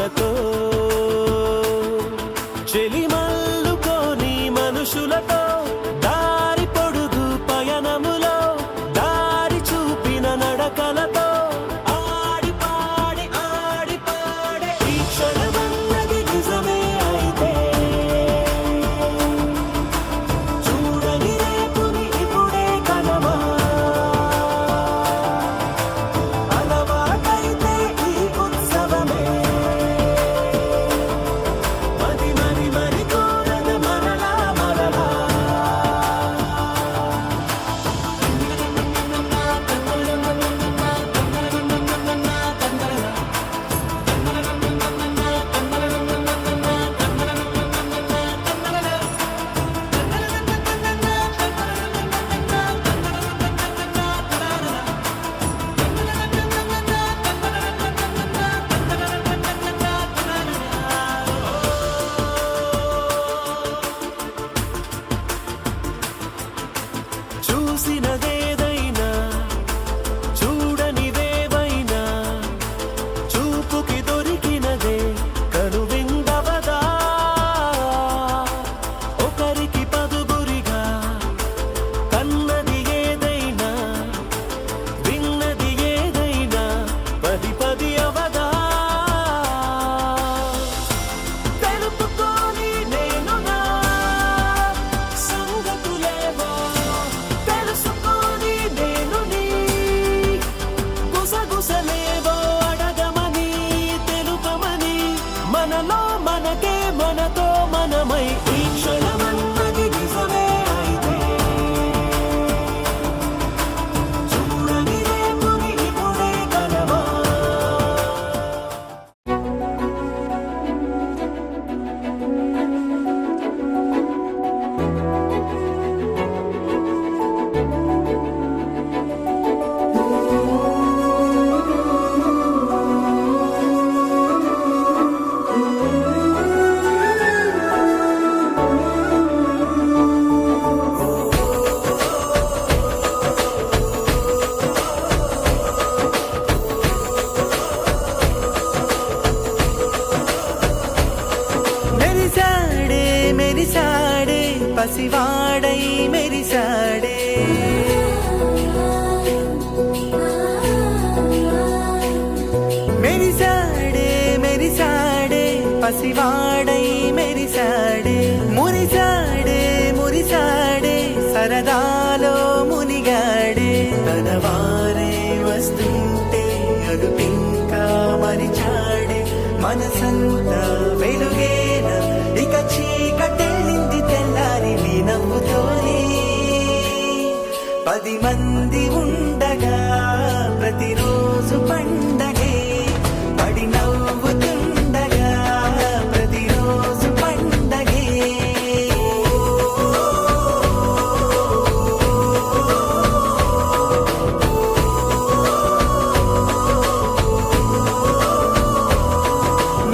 మనసులతో చెలిమల్లుకోని మనుషులతో దారి పొడుగు పయనములో దారి చూపిన నడకలతో ఆడి పాడి ఈ క్షణమన్నది నిజమే అయితే చూడని రేపుని ఇప్పుడే కనమా అలవాటైతే ఈ ఉత్సవమే మరి కోరద మరలా మరలా చూసినదేదైనా చూడనివేవైనా చూపుకి దొరికినదే కనువిందవదా ఒకరికి పదుగురిగా కన్నది ఏదైనా విన్నది ఏదైనా పది పది అవదా తెలుపుకోని నేను నా సంగతులేవో తెలుసుకొని నేను నీ గుసగుసలేవో అడగమని తెలుపమని మనలో మనకే మనతో మనమై ఈ క్షణమన్నది నిజమే అయితే చూడని రేపుని ఇప్పుడే కనవా మెరిసాడే మెరిసాడే పసివాడై మెరిసాడే మెరిసాడే మెరిసాడే పసివాడై మెరిసాడే మురిసాడే మురిసాడే సరదాలో మునిగాడే తన వారే వస్తుంటే అరుపింకా మరిచాడే మనసంతా వెలుగేన ఇక చీకటెళ్ళింది తెల్లారి నీ నవ్వుతోనే 10 మంది ఉండగా ప్రతిరోజు పండగే పడి నవ్వుతుండగా ప్రతిరోజు పండగే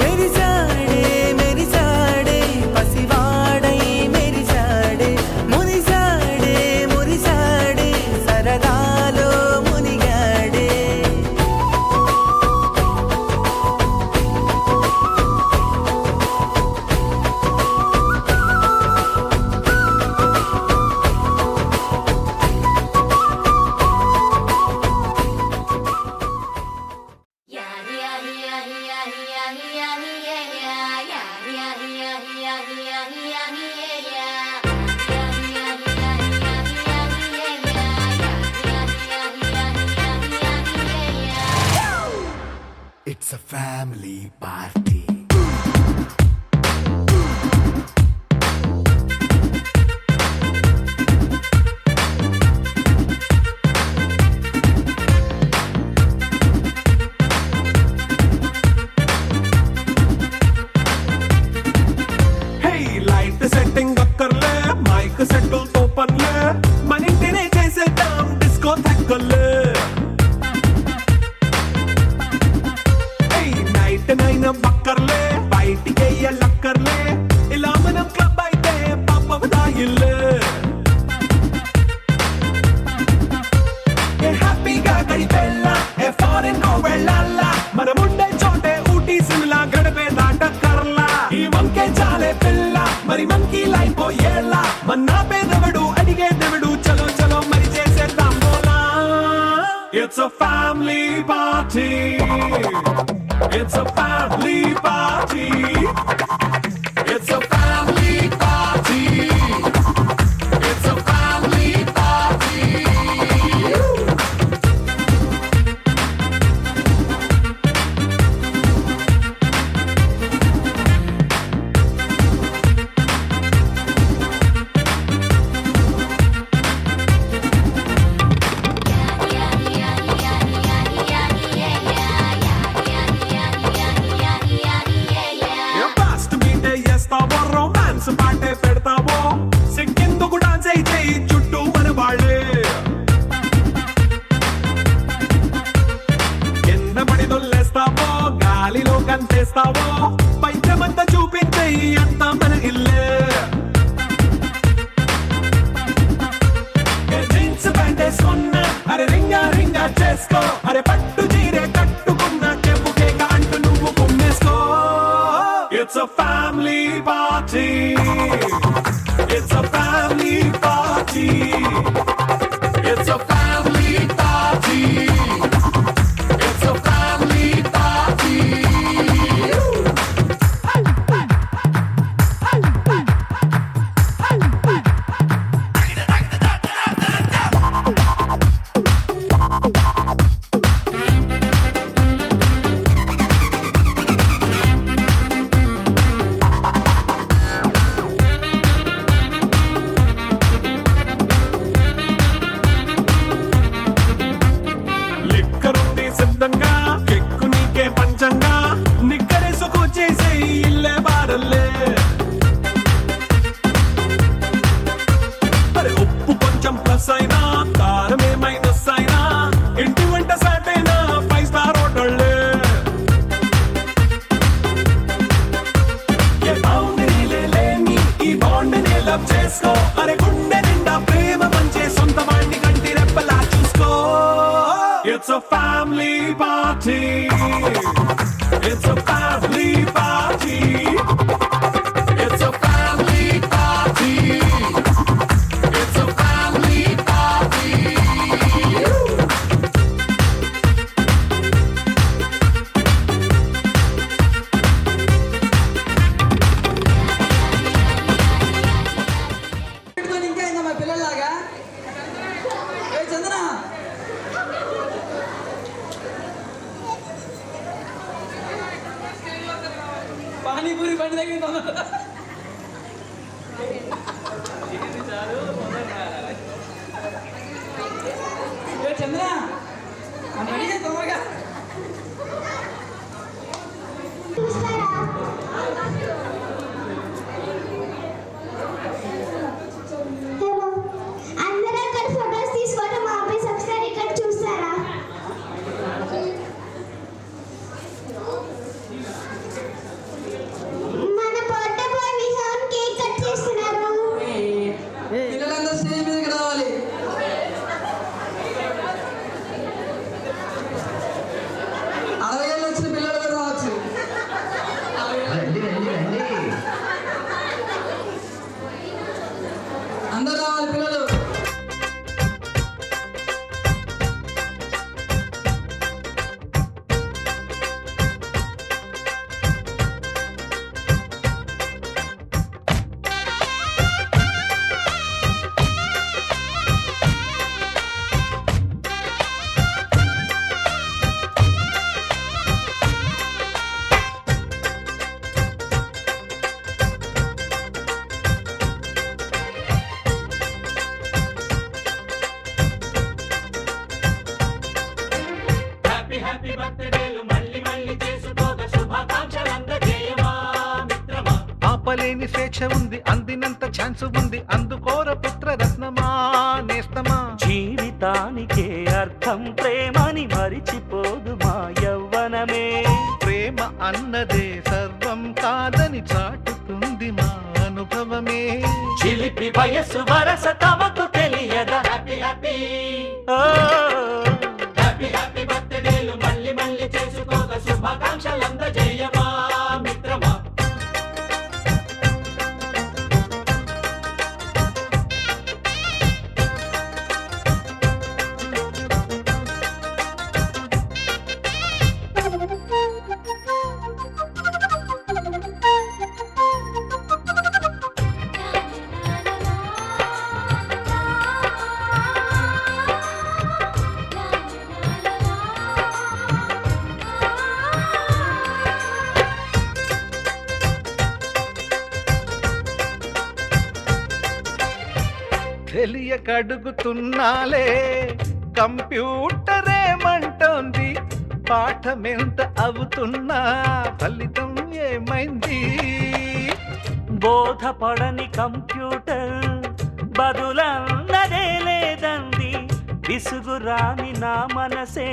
మెరిసాడే మెరిసాడే పసివాడై మెరిసాడే మురిసాడే మురిసాడే సరదాలో మునిగాడే It's a family party. Hey, light setting akkarle, mic settle to panle, manintine chesedam disco thakkale. Hey, night nine మరి మంకీ లైపోయేలా మన్నా పేదవడు అడిగేదెవడు చలో చలో మరి చేసేద్దాం బోలా it's a family party it's a family party it's a family party it's a family party fast beat చేస్తావో romance పాటే పెడతావో సిక్కిందుకు dance అయితే చుట్టూ మన వాళ్ళే కింద పడి దొల్లేస్తావో గాలిలో కంచేస్తావో పైచమంతా చూపించే అంతా మన ఇల్లే జీన్స్ ప్యాంట్ వేసుకున్నా అరే రింగా రింగా చేసుకో అరే పట్టు చీరే కట్టుకున్న చెప్పు కేక అంటూ నువ్వు కుమ్మేసుకో It's a family party. It's a family party. It's a family party. It's a family party. లిక్కరుంది సిద్ధంగా కెక్కు నీకే పంచంగా నిక్కరేసుకు చేసే ఇల్లే బారల్లే అరే ఉప్పు కొంచెం ప్లస్ అయినా కారమే మైనస్ అయినా ఇంటి వంట సాటైనా 5 స్టార్ హోటళ్ళే ఏ బౌండరీలే లేని ఈ బాండ్ని లవ్ చేసుకో అరే గుండె నిండా ప్రేమ పంచే సొంత వాణ్ణి కంటి రెప్పలా చూసుకో It's a family party. It's a family party. It's a family party. It's a family party. ఇంకా ఇంకా మా పిల్లల్లాగా ఏ చందన పానీపూరి బండి దగ్గర ఏ చంద్ర అని అడిగే తొందరగా అందరూ అక్కడ ఫోటోస్ తీసుకోవడం ఆపేసి ఒకసారి ఇక్కడ చూస్తారా? మన birthday boy Vihaan cake cut చేస్తున్నారు. పిల్లలందరూ స్టేజ్ మీదకి రావాలి. అరవై ఏళ్ళు వచ్చిన పిల్లలు కూడా రావచ్చు. అందరూ రావాలి పిల్లలు. ఆపలేని స్వేచ్ఛ ఉంది అందినంత ఛాన్స్ ఉంది అందుకోర పుత్ర రత్నమా నేస్తమా జీవితానికే అర్థం ప్రేమని మరిచిపోదు మా యవ్వనమే ప్రేమ అన్నదే సర్వం కాదని చాటుతుంది మా అనుభవమే చిలిపి వయస్సు వరస తమకు తెలియదా హ్యాపీ హ్యాపీ హ్యాపీ హ్యాపీ బర్త్డేలు మళ్ళీ మళ్ళీ చేసుకోగా శుభాకాంక్షలందజేయమా మిత్రమా తెలియక అడుగుతున్నాలే కంప్యూటర్ ఏమంటోంది పాఠమెంత అవుతున్నా ఫలితం ఏమైంది బోధపడని కంప్యూటర్ బదులన్నదే లేదంది విసుగురాని నా మనసే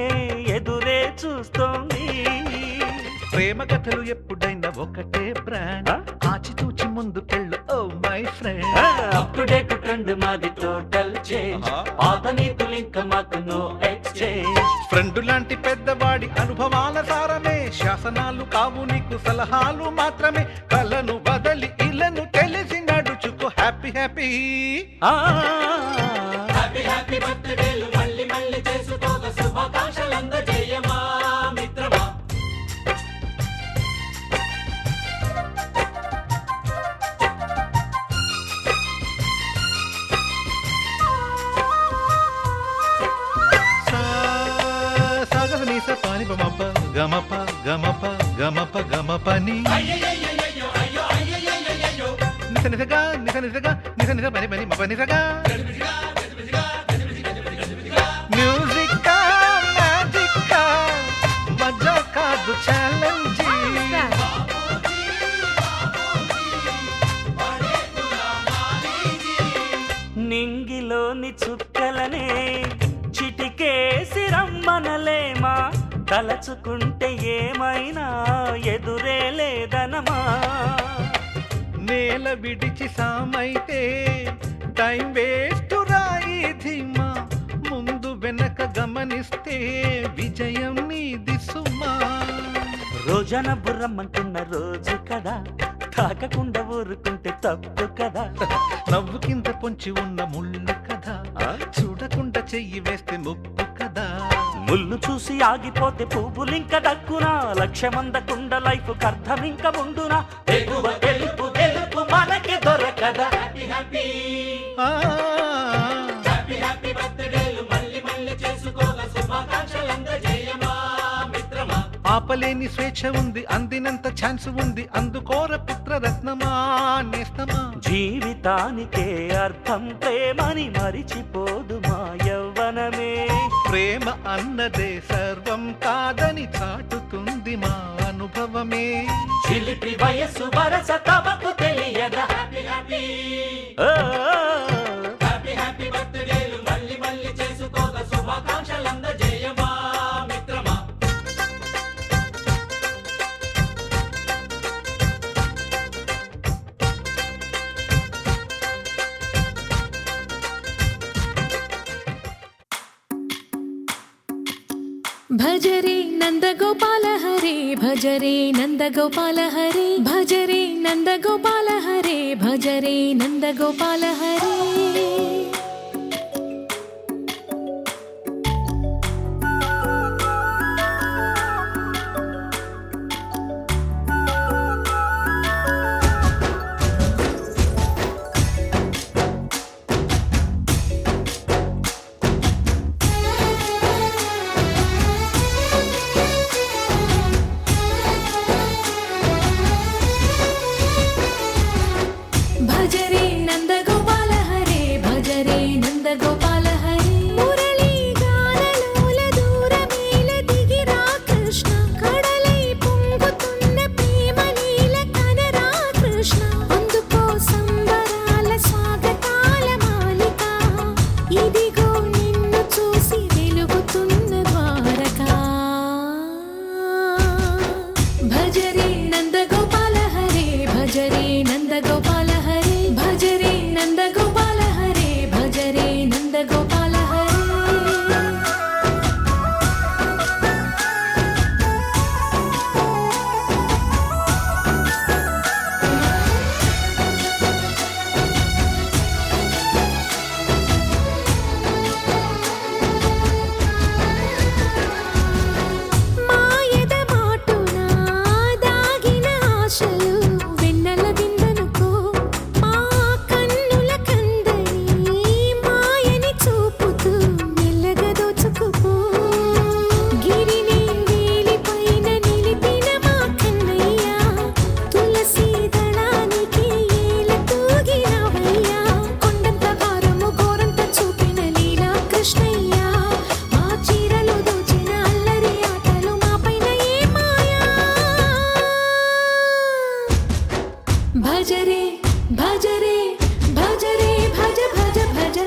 ఎదురే చూస్తోంది ప్రేమ కథలు ఎప్పుడైనా ఒకటే బ్రాండ్ ఆచితూచి ముందుకెళ్ళు oh my friend up to date trend మాది టోటల్ చేంజ్ పాత నీతులు ఇంకా మాకు నో ఎక్స్చేంజ్ ఫ్రెండ్ లాంటి పెద్దవాడి అనుభవాల సారమే శాసనాలు కావు నీకు సలహాలు మాత్రమే కలను బదలి ఇలను తెలిసి నడుచుకో హ్యాపీ హ్యాపీ హ్యాపీ హ్యాపీ బర్త్డేలు మళ్ళీ మళ్ళీ చేసుకోక శుభాకాంక్షలు అందజేయమా మిత్రమా సాగర నీస పాని బమప గమప గమప గమప గమపని నిస నిసగా నిస నిసగా నిస నిస పని పని మప నిసగా మ్యూజిక్ మ్యాజిక్ మజా కాదు ఛాలెంజ్ నింగిలోని చుక్కలనే చిటికేసి రమ్మనలేమా తలచుకుంటే ఏమైనా ఎదురే లేదనమా నేల విడిచి సామైతే టైం వేస్ట్ రాయి ధీమా ముందు వెనక గమనిస్తే విజయం నీది సుమా రోజన బుర్రమ్మంటున్న రోజు కదా తాకకుండా ఊరుకుంటే తప్పు కదా నవ్వు కింద పొంచి ఉన్న ముళ్ళు కదా చూడకుండా చెయ్యి వేస్తే ముప్పు కదా ముళ్ళు చూసి ఆగిపోతే పువ్వులింక దక్కునా లక్ష్యమందకుండ లైఫ్ అర్థం ఇంక ఉండునా ఎగువ గెలుపు గెలుపు మనకి దొరకదా హ్యాపీ హ్యాపీ ఆ, హ్యాపీ హ్యాపీ బర్త్డేలు మళ్ళీ మళ్ళీ చేసుకోగా శుభాకాంక్షలు అందజేయమా మిత్రమా ఆపలేని స్వేచ్ఛ ఉంది అందినంత ఛాన్స్ ఉంది అందుకోర పుత్రరత్నమా నేస్తమా జీవితానికే అర్థం ప్రేమని మరిచిపోదు మా యవ్వనమే ప్రేమ అన్నదే సర్వం కాదని చాటుతుంది మా అనుభవమే చిలిపి వయస్సు వరస తమకు తెలియదా హ్యాపీ హ్యాపీ హ్యాపీ హ్యాపీ బర్త్డేలు మళ్ళీ మళ్ళీ చేసుకోగా శుభాకాంక్షలు అందజేయమా మిత్రమా భజరే నందగోపాల హరే భజరే నందగోపాల హరే భజరే నందగోపాల హరే భజరే నందగోపాల హరే భజరే నందగోపాల హరే భజరే భజరే భజరే భజ భజ భజ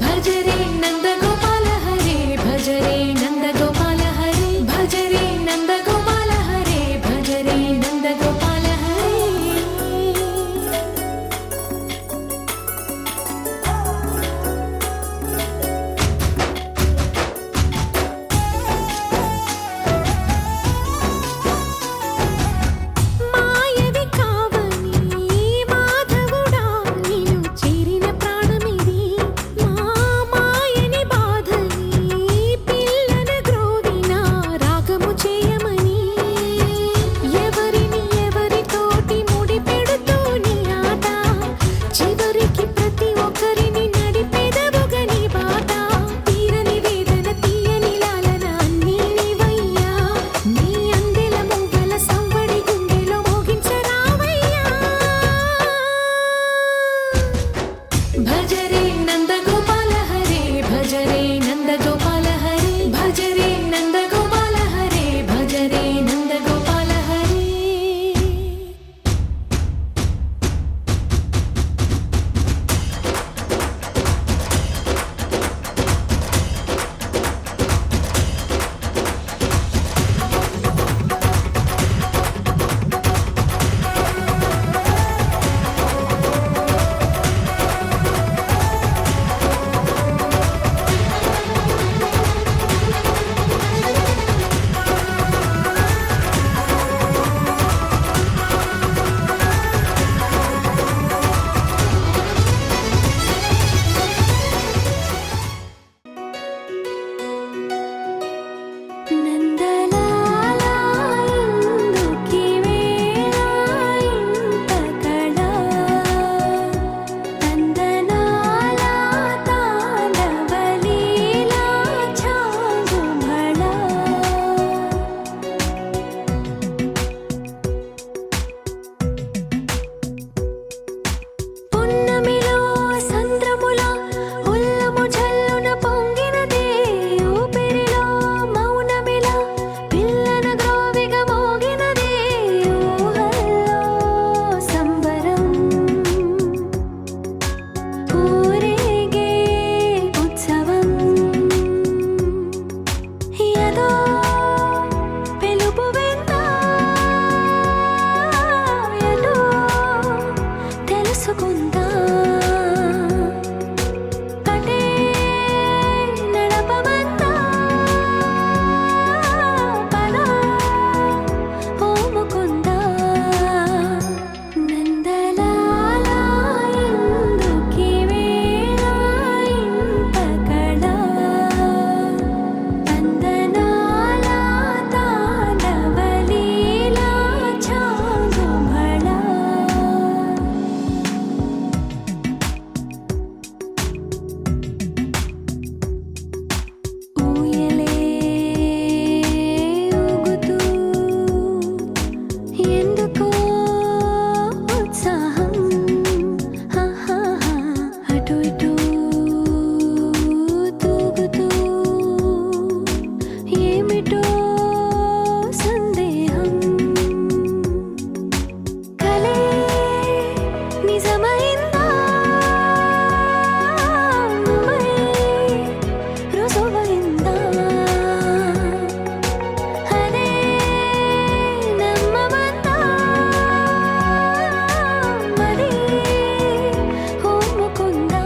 భజరే నందగోపాల హరే భజరే నందగోపాల హరే భజరే నందగోపాల హరే భజరే నందగోపాల హరే మాయవి కావని మాధవుడా నిన్ను చేరిన ప్రాణమిది మా మాయని బాధని పిల్లన గ్రోవిన రాగము చేయమని ఎవరిని ఎవరితోటి ముడి పెడుతూ నీ ఆట చివరికి ప్రతి ఒక్కరిని నడిపెదవుగని బాట తీరని వేదన తీయని లాలన అన్నీ నీవయ్యా నీ అందెల మువ్వల సవ్వడి గుండెలో మోగించరావయ్యా భజరే నందగోపాల హరే భజరే నందగోపాల హరే భజరే నందగోపాల హరే భజరే నందగోపాల హరే నందలాలా ఇందుకి వేళ ఇంత కళ నందనాలా తాండవలీలా చాంగుమళ పున్నమిలో సంద్రముల ఉల్లము జల్లున పొంగినదే ఊపిరిలో మౌనమిలా పిల్లన గ్రోవిగ మోగినదే ఊహల్లో సంబరం ఊరేగే ఉత్సవం ఏదో పిలుపు విన్నా ఎటో తెలుసుకుందా కటే నడపమందా పద ఓ ముకుందా నందలాలా ఇందుకి వేళ ఇంత కళ నందనాలా తాండవలీలా చాంగుమళ ఊయలే ఊగుతూ ఎందుకో ఉత్సాహం అటు ఇటు తూగుతూ ఏమిటో సందేహం కలే నిజమైందా మై రుజువైందా అదే నమ్మమందా మరి ఓ ముకుందా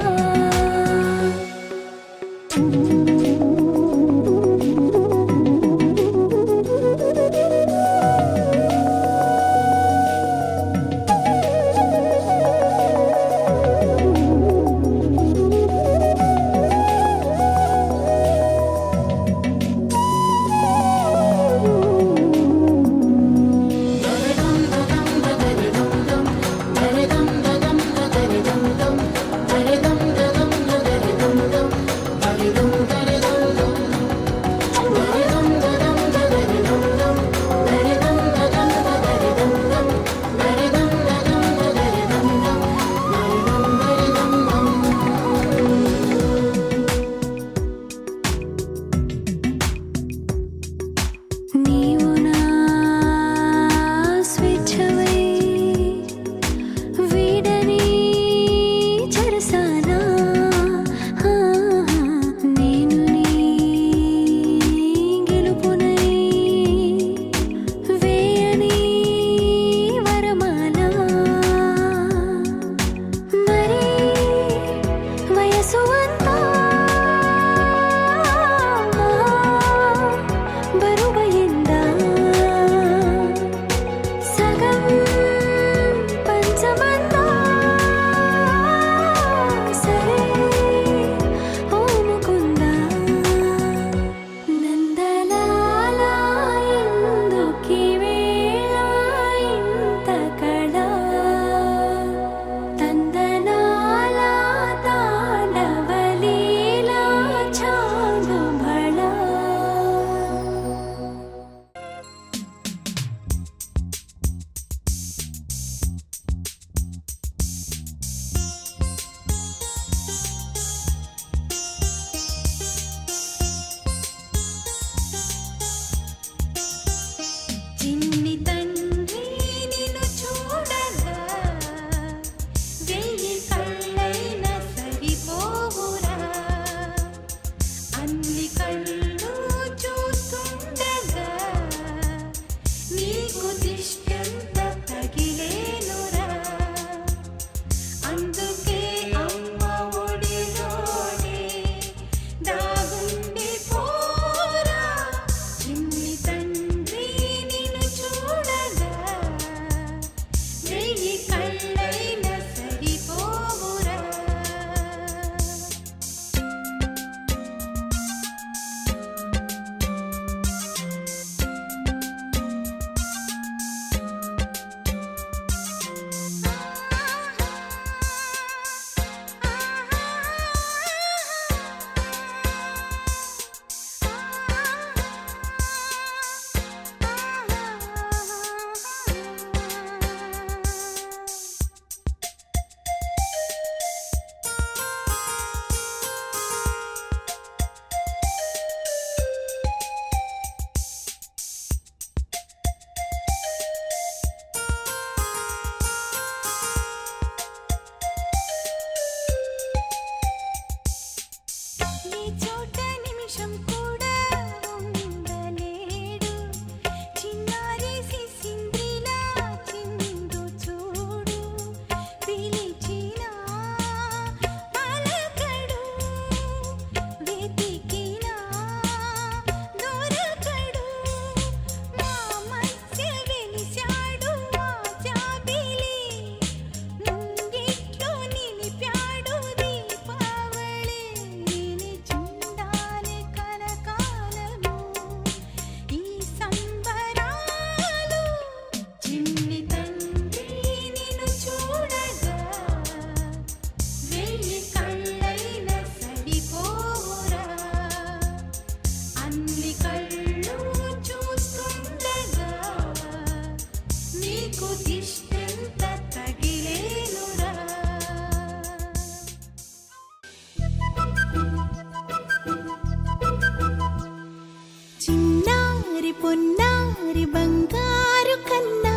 పొన్నారి బంగారు కన్నా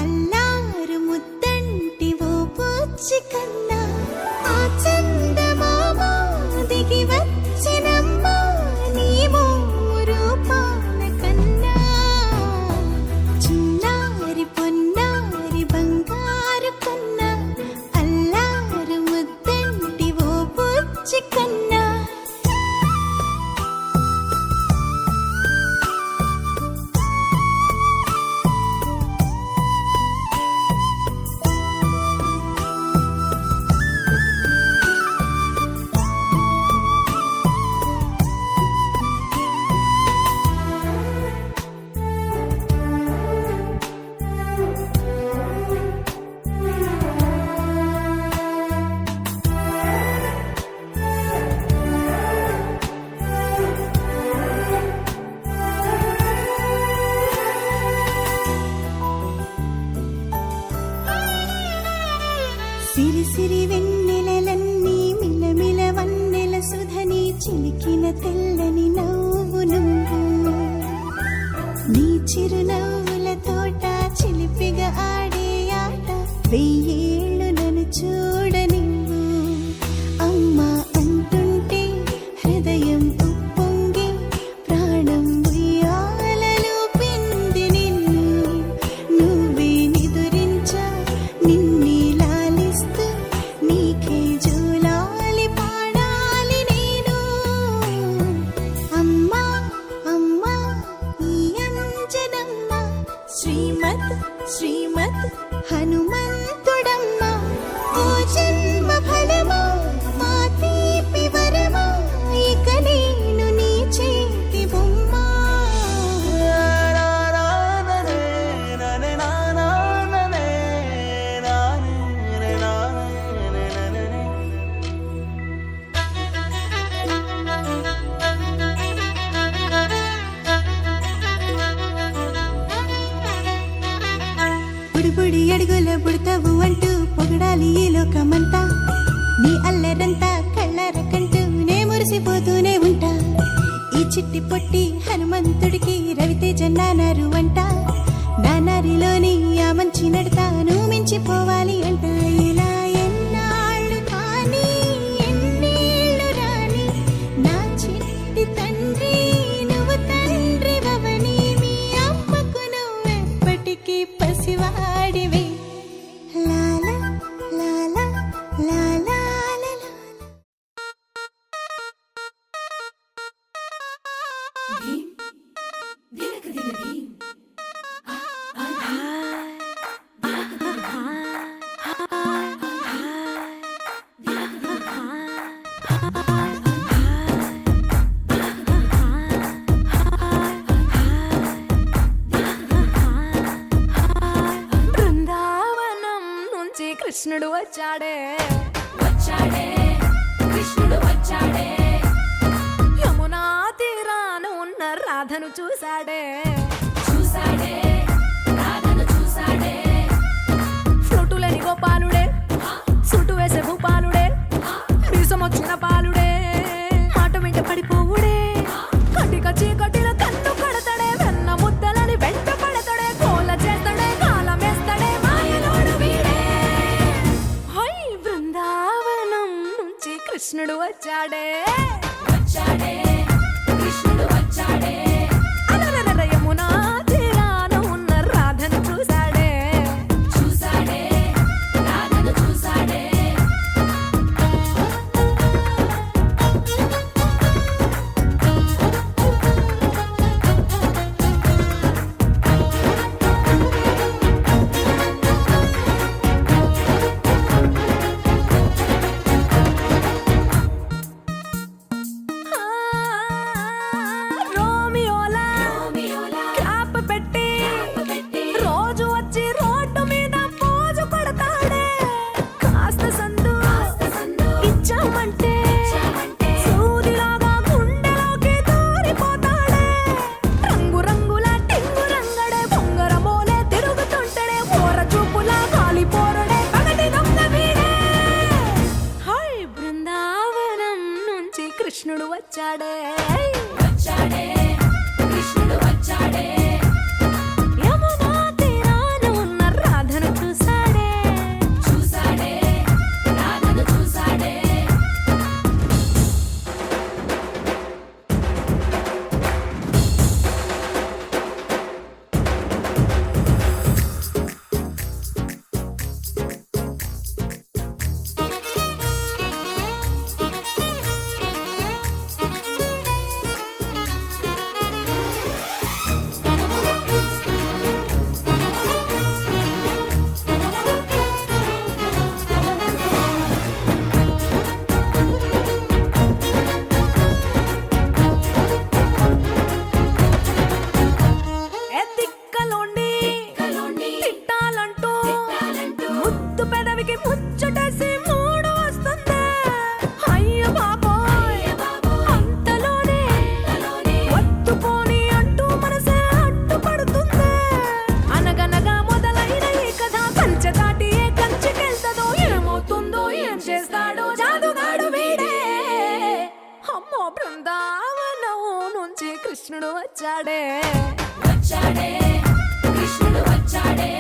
అల్లారు ముద్దంటి ఓ పూచి కన్నా ఆ చందమామ దిగి వచ్చినమ్మ నీ రూపాల కన్నా చిన్నారి పొన్నారి బంగారు కన్నా అల్లారు ముద్దంటి ఓ పూచి కన్నా సిరి సిరి వెన్నెలలన్నీ మిలమిల వన్నెల సుధని చిలికిన తెల్లని నవ్వు నువ్వు నీ చిరునవ్వుల తోట చిలిపిగా ఆడే ఆట వెయ్యేళ్ళు నన్ను చూడనివ్వు అమ్మా అంటుంటే హృదయం ఉప్పొంగి ప్రాణం ఉయ్యాలలో పిండి నిన్ను నువ్వే నిదురించా నిన్నే లాలిస్తూ నీకే జూలాలి పాడాలి నేను అమ్మా అమ్మా ఈ అంజనమ్మ శ్రీమత్ శ్రీమత్ హనుమంతుడమ్మ ఓ జన్మ ఫలమా మా తీపి వరమా ఇక నేను నీ చేతి బొమ్మ బుడిబుడి అడుగుల బుడతావు అంటూ పొగడాలి ఈ లోకమంతా నీ అల్లరంతా కళ్ళారకంటూ నే మురిసిపోతూనే ఉంటా ఈ చిట్టి పొట్టి హనుమంతుడికి రవితేజ నానారు అంట నానారిలోని ఆ మంచి నడతాను మించిపోవాలి అంట ఇలా ఎన్నాళ్ళు కానీ ఎన్నేళ్ళు రాని నా చిట్టి తండ్రి నువ్వు తండ్రి వవని మీ అమ్మకు నువ్వెప్పటికీ పసివాడివి లాలా లాలా లాలా లాలా బృందావనం నుంచి కృష్ణుడు వచ్చాడే వచ్చాడే కృష్ణుడు వచ్చాడే యమునా తీరాన ఉన్న రాధను చూశాడే చూశాడే రాధను చూశాడే ఫ్లూటులేని గోపాలుడే సుటు వేసే భూపాలుడే మీసమొచ్చిన పాలుడే మాట వెంట పడిపోవుడే కటిక చీకటిన కన్ను కడతాడే వెన్న ముద్దలని వెంట పడతాడే కోల చేస్తాడే కాలమేస్తాడే మాయలోడు వీడే హై బృందావనం నుంచి కృష్ణుడు వచ్చాడే వచ్చాడే కృష్ణుడు వచ్చాడే అలరర యమునా తీరాన ఉన్న రాధను చూశాడే చూశాడే రాధను చూశాడే రోమియోలా క్లాప్ పెట్టి రోజు వచ్చి రోడ్డు మీద పోజు కొడతాడే కాస్త సందు ఇచ్చామంటే సూదిలాగా గుండెలోకి దూరిపోతాడే రంగు రంగుల టింగు రంగడే బొంగరమోలే తిరుగుతుంటాడే ఓర చూపులా గాలి పోరడే పగటి దొంగ వీడే హై బృందావనం నుంచి కృష్ణుడు వచ్చాడే వచ్చాడే కృష్ణుడు వచ్చాడే చేస్తాడు జాదుగాడు వీడే అమ్మో బృందావనం నుంచి కృష్ణుడు వచ్చాడే వచ్చాడే కృష్ణుడు వచ్చాడే